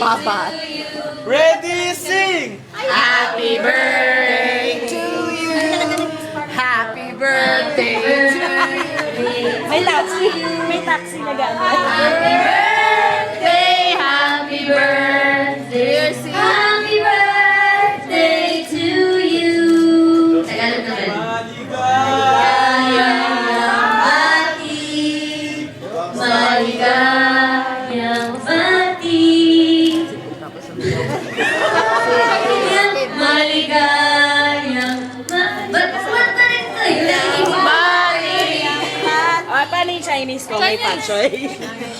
Papat. Ready, sing! Happy birthday to you. Happy birthday to you. May taxi na gano'n. Happy birthday, happy birthday, happy birthday to you. Tagalog naman. Maligayang bati, maligayang bati, maligayang ba't kumanta rin kayo? Paano yung Chinese ko? May patsoy.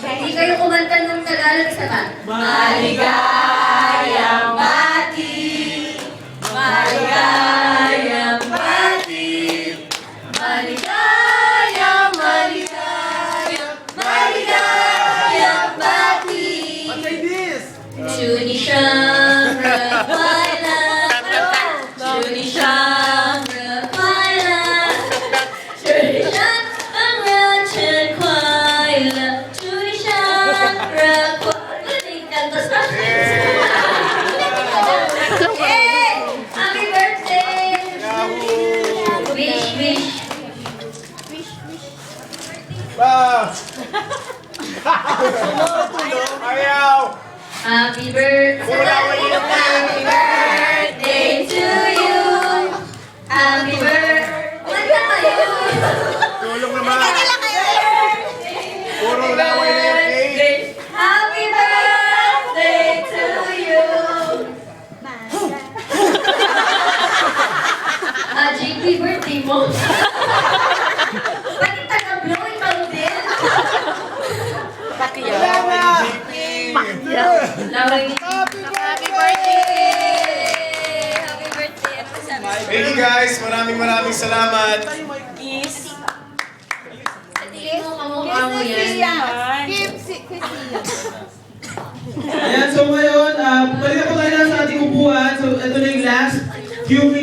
Hindi kayo kumanta ng Tagalog sa ba? Maligayang bati, maligayang bati, maligayang, maligayang, maligayang bati. Patay this! Juni siyang repailan, Juni siyang repailan, Juni siyang ang ratchet kwailan, Juni siyang repailan. Kantos na. Hey! Happy birthday! Wish, wish. Ba! Ayaw! Happy birthday to you. Happy birthday. Kumanta kayo. Tulong naman! Puro laway na yung cake! Happy birthday to you. JP, birthday mo. Bakit taga-blow? Ikaw din? Wala na! Laway. Happy birthday! Happy birthday. Ano sabi? Thank you guys! Maraming salamat! Kiss. Tingin mo, kamukha mo yan. Ayan, so ngayon, balik na po tayo na sa ating upuan. So, ito na yung last few minutes.